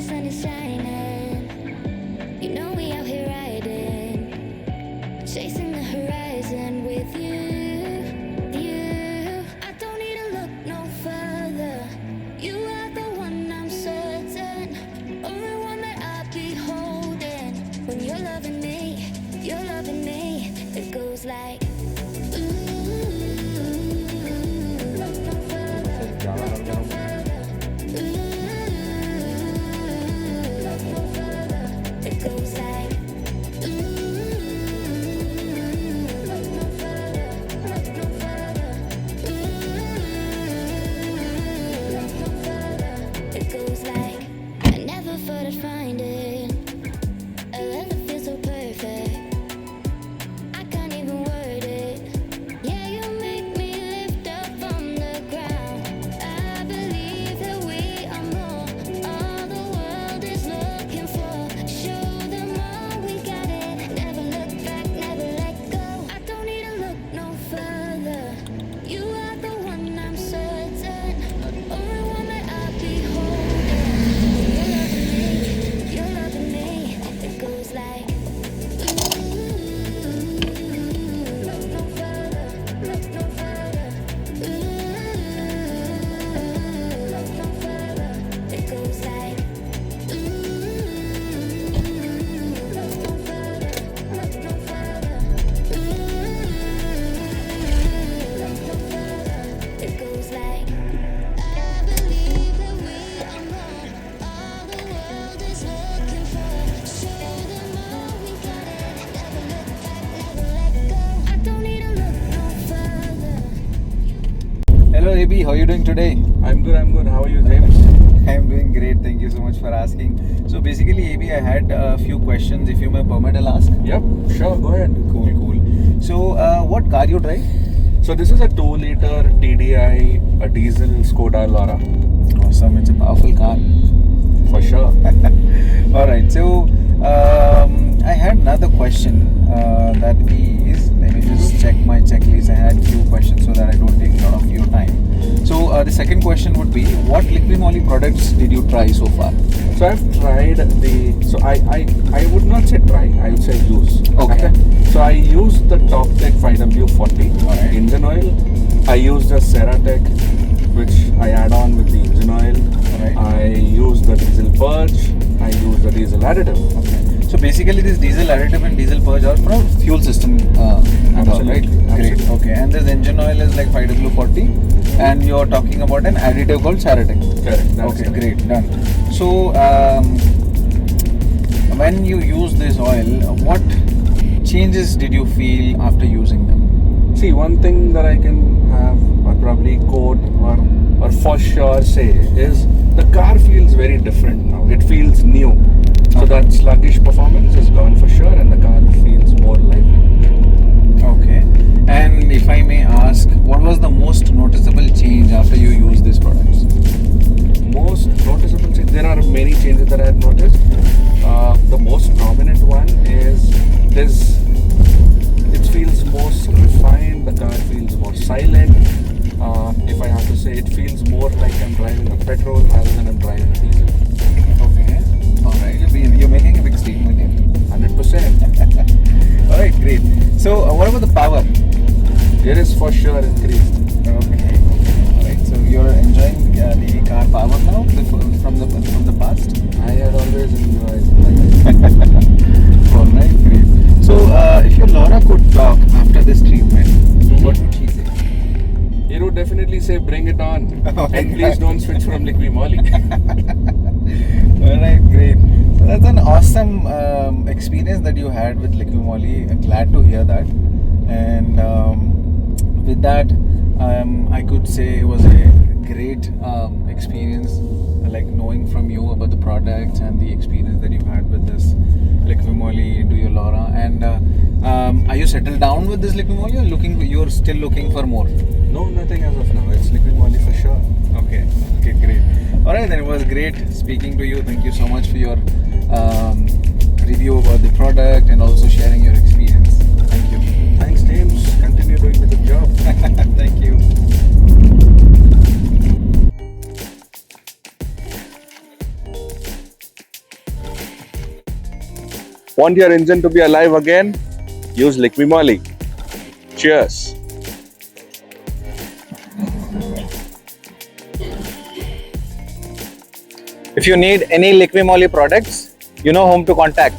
sun is shining. You know we out here riding, chasing the horizon with you. I don't need to look no further. You are the one I'm certain, only one that I'll be holding. When you're loving me, it goes like. Hello AB, how are you doing today? I'm good. How are you, James? I'm doing great, thank you so much for asking. So basically AB, I had a few questions, if you may permit, I'll ask. Yep, sure, go ahead. Cool. So what car you drive? So this is a 2-liter TDI, a diesel Skoda Laura. Awesome, it's a powerful car. For sure. Alright, so I had another question that is, let me just check my checklist. I had few questions so that I don't take a lot of your time. So the second question would be, what Liqui Moly products did you try so far? So I've tried I would not say try, I would say use. Okay. So I used the TopTech 5W40 Alright. engine oil. I used the Ceratec, which I add on with the engine oil. Alright. I use the diesel purge. I use the diesel additive. Okay. So basically this diesel additive and diesel purge are from fuel system Absolutely. right? Absolutely. Great. Okay. And this engine oil is like 5W40 and you're talking about an additive called Ceratec. Correct. That's Okay, correct. great. Done. So when you use this oil, what changes did you feel after using them? See, one thing that I can have or probably quote or for sure say is the car feels very different now. It feels new. So that sluggish performance is gone for sure and the car feels more lively. Okay. And if I may ask, what was the most noticeable change after you used these products? Most noticeable change, there are many changes that I have noticed. The most prominent one is it feels more refined, the car feels more silent. If I have to say, it feels more like I'm driving a petrol rather than I'm driving a diesel. Okay. Alright. You're making a big statement here. 100%. Alright, great. So what about the power? It is for sure increased. Okay. Alright, so you're enjoying the car power now from the past? I had always enjoyed Alright, great. So if your Laura could talk after this treatment, what would she say? It would definitely say bring it on. Oh, And please don't switch from Liqui Moly. Alright, great. So that's an awesome experience that you had with Liqui Moly. Glad to hear that. And with that, I could say it was a great experience, like knowing from you about the products and the experience that you had with this Liqui Moly into your Laura. And are you settled down with this Liqui Moly, or you're still looking for more? No, nothing as of now. It's Liqui Moly for sure. Okay, great. Alright, then it was great speaking to you. Thank you so much for your review about the product and also sharing your experience. Thank you. Thanks, James. Continue doing the good job. Thank you. Want your engine to be alive again? Use Liqui Moly. Cheers. If you need any Liqui Moly products, you know whom to contact.